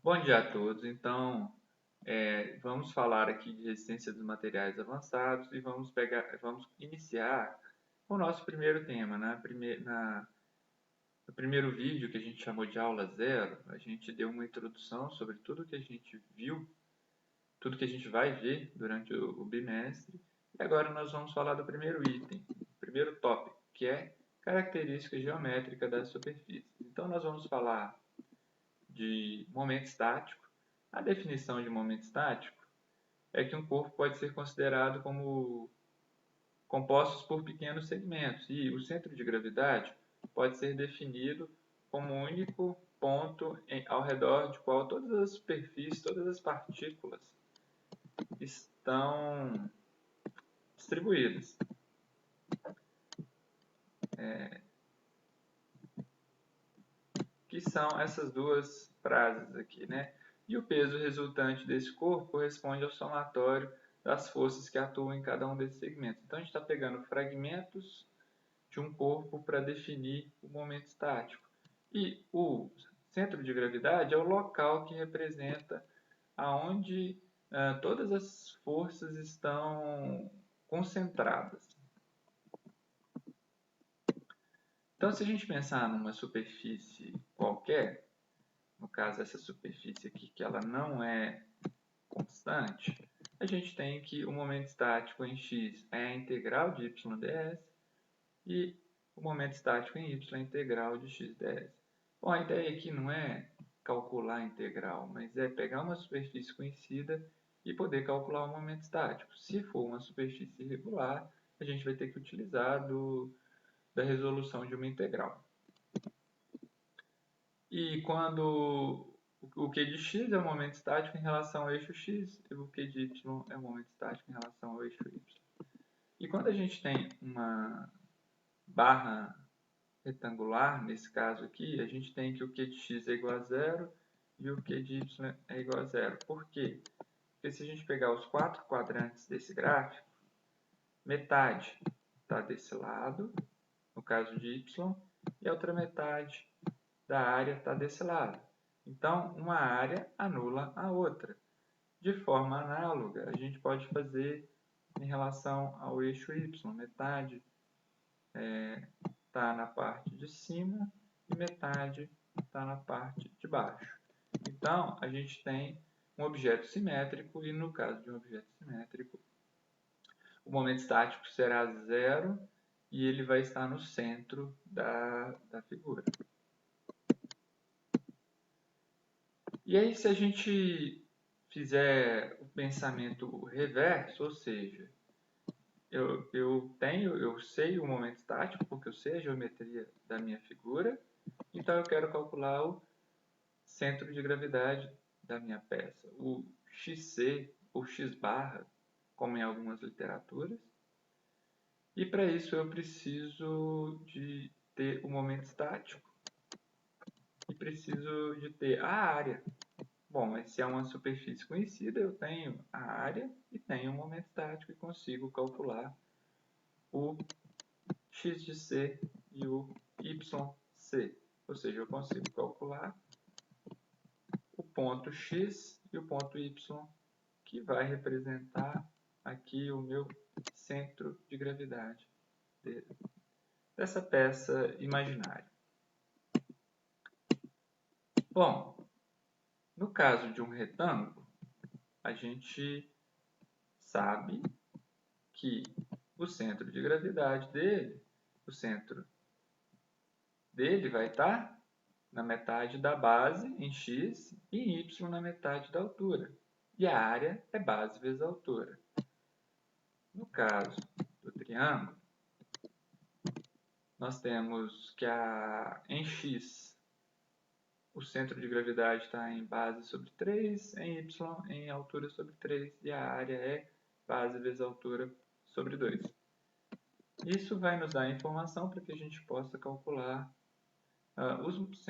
Bom dia a todos. Então, vamos falar aqui de resistência dos materiais avançados e vamos iniciar o nosso primeiro tema. No primeiro vídeo que a gente chamou de aula zero, a gente deu uma introdução sobre tudo que a gente viu, tudo que a gente vai ver durante o bimestre. E agora nós vamos falar do primeiro item, primeiro tópico, que é característica geométrica da superfície. Então, nós vamos falar de momento estático. A definição de momento estático é que um corpo pode ser considerado como compostos por pequenos segmentos e o centro de gravidade pode ser definido como um único ponto ao redor de qual todas as superfícies, todas as partículas estão distribuídas. Que são essas duas frases aqui, né? E o peso resultante desse corpo corresponde ao somatório das forças que atuam em cada um desses segmentos. Então, a gente está pegando fragmentos de um corpo para definir o momento estático. E o centro de gravidade é o local que representa aonde todas as forças estão concentradas. Então, se a gente pensar numa superfície qualquer, no caso essa superfície aqui, que ela não é constante, a gente tem que o momento estático em x é a integral de y ds e o momento estático em y é a integral de x ds. Bom, a ideia aqui não é calcular a integral, mas é pegar uma superfície conhecida e poder calcular o momento estático. Se for uma superfície irregular, a gente vai ter que utilizar da resolução de uma integral. E quando o Q de x é o momento estático em relação ao eixo x e o Q de y é o momento estático em relação ao eixo y. E quando a gente tem uma barra retangular, nesse caso aqui, a gente tem que o Q de x é igual a zero e o Q de y é igual a zero. Por quê? Porque se a gente pegar os quatro quadrantes desse gráfico, metade está desse lado, no caso de y, e a outra metade da área está desse lado. Então, uma área anula a outra. De forma análoga, a gente pode fazer em relação ao eixo y. Metade está na parte de cima e metade está na parte de baixo. Então, a gente tem um objeto simétrico e, no caso de um objeto simétrico, o momento estático será zero e ele vai estar no centro da figura. E aí, se a gente fizer o pensamento reverso, ou seja, eu sei o momento estático, porque eu sei a geometria da minha figura, então eu quero calcular o centro de gravidade da minha peça, o xc ou x barra, como em algumas literaturas. E para isso eu preciso de ter o momento estático e preciso de ter a área. Bom, mas se é uma superfície conhecida, eu tenho a área e tenho o momento estático e consigo calcular o x de c e o yc. Ou seja, eu consigo calcular o ponto x e o ponto y, que vai representar aqui o meu centro de gravidade dessa peça imaginária. Bom, no caso de um retângulo, a gente sabe que o centro de gravidade dele, o centro dele vai estar na metade da base em x e em y na metade da altura. E a área é base vezes altura. No caso do triângulo, nós temos que em x o centro de gravidade está em base sobre 3, em y em altura sobre 3 e a área é base vezes altura sobre 2. Isso vai nos dar informação para que a gente possa calcular os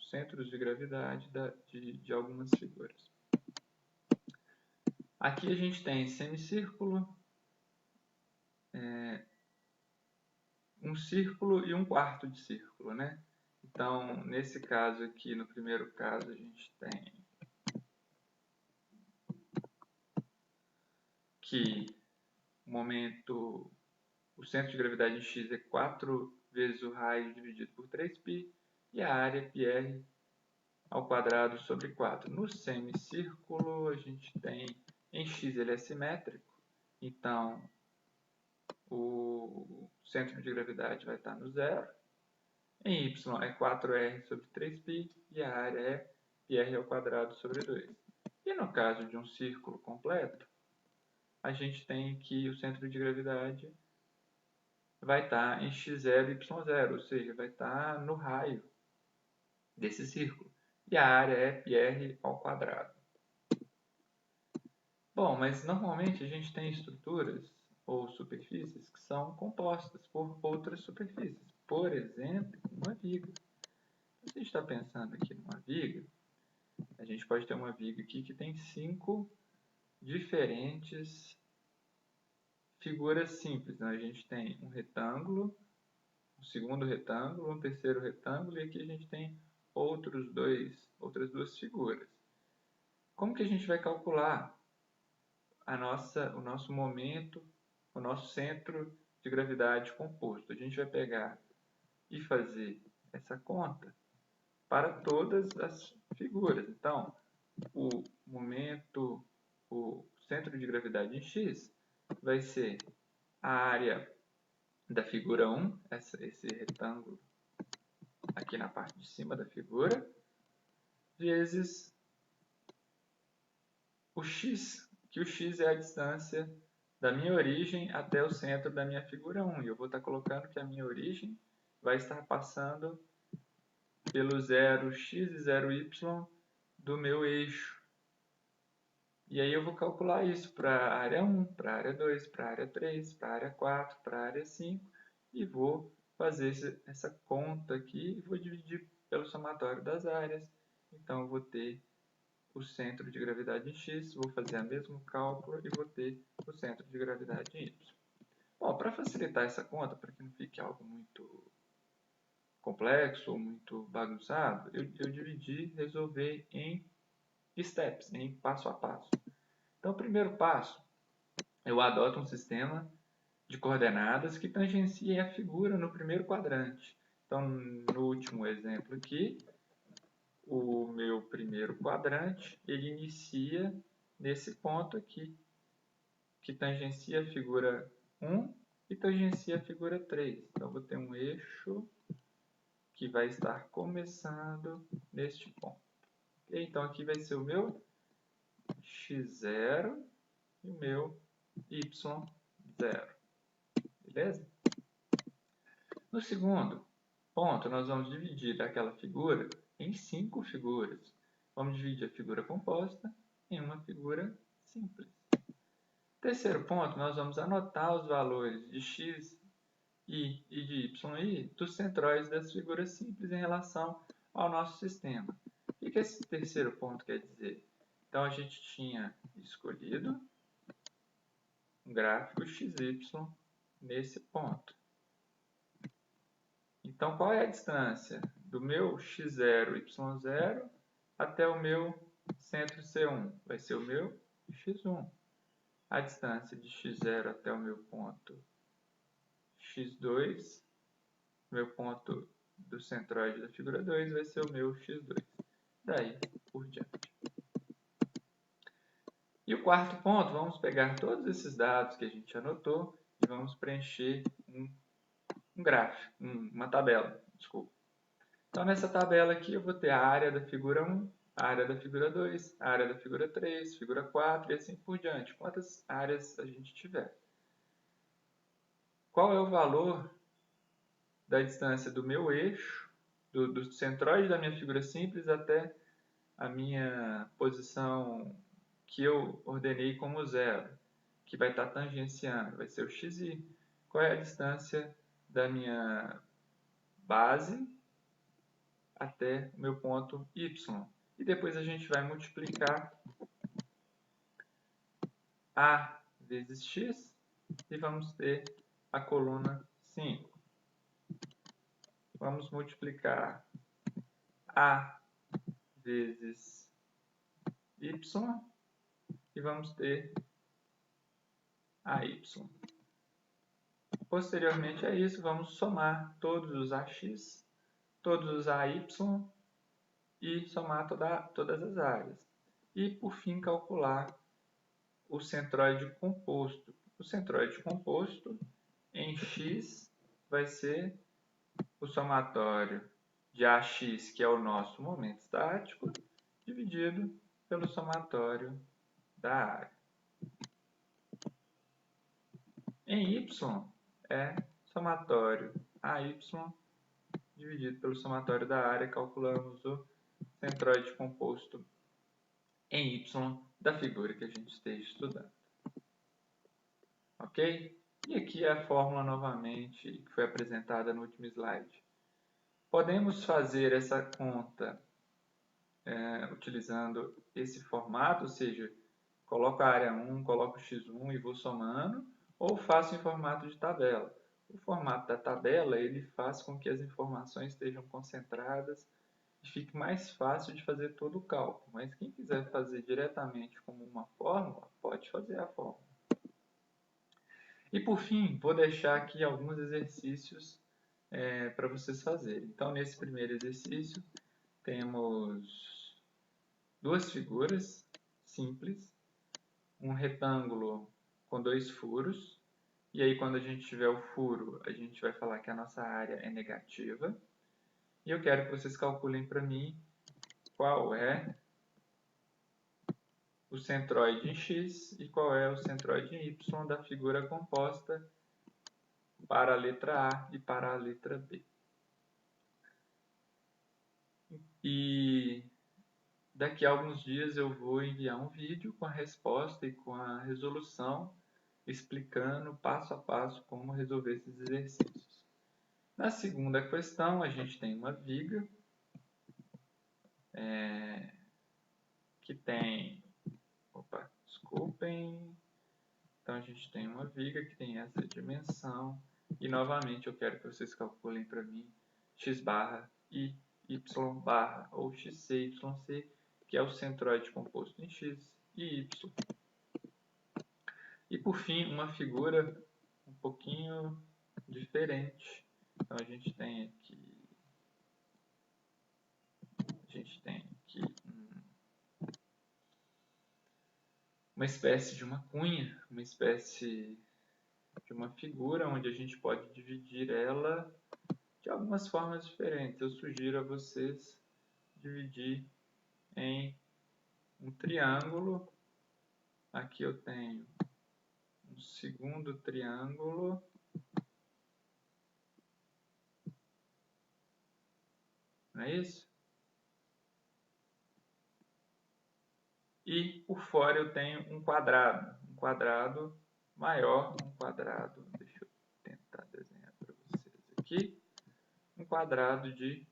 centros de gravidade de algumas figuras. Aqui a gente tem semicírculo, um círculo e um quarto de círculo, né? Então, nesse caso aqui, no primeiro caso, a gente tem que o centro de gravidade em x é 4 vezes o raio dividido por 3π, e a área πr ao quadrado sobre 4. No semicírculo, a gente tem, em x ele é simétrico, então o centro de gravidade vai estar no zero. Em y é 4r sobre 3π e a área é πr ao quadrado sobre 2. E no caso de um círculo completo, a gente tem que o centro de gravidade vai estar em x0 e y0, ou seja, vai estar no raio desse círculo. E a área é πr ao quadrado. Bom, mas normalmente a gente tem estruturas ou superfícies que são compostas por outras superfícies. Por exemplo, uma viga. Se a gente está pensando aqui numa viga, a gente pode ter uma viga aqui que tem 5 diferentes figuras simples. Né? A gente tem um retângulo, um segundo retângulo, um terceiro retângulo, e aqui a gente tem outras duas figuras. Como que a gente vai calcular o nosso momento, o nosso centro de gravidade composto? A gente vai pegar e fazer essa conta para todas as figuras. Então, o momento, o centro de gravidade em x vai ser a área da figura 1, esse retângulo aqui na parte de cima da figura, vezes o x, que o x é a distância da minha origem até o centro da minha figura 1. E eu vou estar colocando que a minha origem vai estar passando pelo 0x e 0y do meu eixo. E aí eu vou calcular isso para a área 1, para a área 2, para a área 3, para a área 4, para a área 5 e vou fazer essa conta aqui e vou dividir pelo somatório das áreas. Então eu vou ter o centro de gravidade em x, vou fazer o mesmo cálculo e vou ter o centro de gravidade em y. Bom, para facilitar essa conta, para que não fique algo muito complexo ou muito bagunçado, eu resolver em steps, em passo a passo. Então, o primeiro passo, eu adoto um sistema de coordenadas que tangenciem a figura no primeiro quadrante. Então, no último exemplo aqui, o meu primeiro quadrante, ele inicia nesse ponto aqui, que tangencia a figura 1 e tangencia a figura 3. Então, eu vou ter um eixo que vai estar começando neste ponto. Okay? Então, aqui vai ser o meu x0 e o meu y0. Beleza? No segundo ponto, nós vamos dividir aquela figura em 5 figuras. Vamos dividir a figura composta em uma figura simples. Terceiro ponto, nós vamos anotar os valores de x, y e de y dos centróides das figuras simples em relação ao nosso sistema. O que esse terceiro ponto quer dizer? Então, a gente tinha escolhido um gráfico XY nesse ponto. Então, qual é a distância do meu x0, y0 até o meu centro C1? Vai ser o meu x1. A distância de x0 até o meu ponto x2, meu ponto do centroide da figura 2, vai ser o meu x2. Daí por diante. E o quarto ponto, vamos pegar todos esses dados que a gente anotou e vamos preencher um gráfico, uma tabela, desculpa. Então, nessa tabela aqui, eu vou ter a área da figura 1, a área da figura 2, a área da figura 3, figura 4 e assim por diante. Quantas áreas a gente tiver. Qual é o valor da distância do meu eixo, do centroide da minha figura simples até a minha posição que eu ordenei como 0, que vai estar tangenciando, vai ser o xi. Qual é a distância da minha base até o meu ponto y. E depois a gente vai multiplicar a vezes x e vamos ter a coluna 5. vamos multiplicar A vezes Y e vamos ter AY. Posteriormente a isso, vamos somar todos os AX, todos os AY e somar todas as áreas. E, por fim, calcular o centroide composto. O centroide composto em x vai ser o somatório de AX, que é o nosso momento estático, dividido pelo somatório da área. Em y é somatório AY dividido pelo somatório da área, calculamos o centroide composto em y da figura que a gente esteja estudando. Ok? E aqui é a fórmula novamente que foi apresentada no último slide. Podemos fazer essa conta utilizando esse formato, ou seja, coloco a área 1, coloco o x1 e vou somando, ou faço em formato de tabela. O formato da tabela ele faz com que as informações estejam concentradas e fique mais fácil de fazer todo o cálculo. Mas quem quiser fazer diretamente como uma fórmula, pode fazer a fórmula. E por fim, vou deixar aqui alguns exercícios para vocês fazerem. Então, nesse primeiro exercício, temos duas figuras simples, um retângulo com dois furos, e aí quando a gente tiver o furo, a gente vai falar que a nossa área é negativa. E eu quero que vocês calculem para mim qual é o centroide em x e qual é o centroide em y da figura composta para a letra A e para a letra B. E daqui a alguns dias eu vou enviar um vídeo com a resposta e com a resolução explicando passo a passo como resolver esses exercícios. Na segunda questão, a gente tem uma viga que tem... Opa, desculpem. Então, a gente tem uma viga que tem essa dimensão. E, novamente, eu quero que vocês calculem para mim x barra e y barra, ou xc, yc, que é o centroide composto em x e y. E, por fim, uma figura um pouquinho diferente. Então, a gente tem aqui uma espécie de uma cunha, uma espécie de uma figura onde a gente pode dividir ela de algumas formas diferentes. Eu sugiro a vocês dividir em um triângulo. Aqui eu tenho um segundo triângulo. Não é isso? E por fora eu tenho um quadrado maior, um quadrado, deixa eu tentar desenhar para vocês aqui, um quadrado de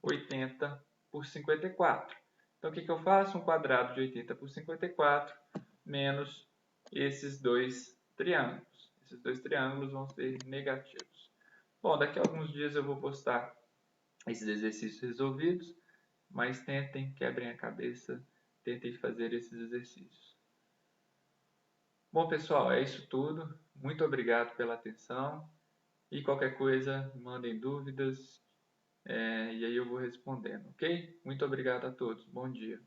80 por 54. Então o que eu faço? Um quadrado de 80 por 54 menos esses dois triângulos. Esses dois triângulos vão ser negativos. Bom, daqui a alguns dias eu vou postar esses exercícios resolvidos, mas tentem, quebrem a cabeça, tentem fazer esses exercícios. Bom, pessoal, é isso tudo. Muito obrigado pela atenção. E qualquer coisa, mandem dúvidas, e aí eu vou respondendo, ok? Muito obrigado a todos. Bom dia.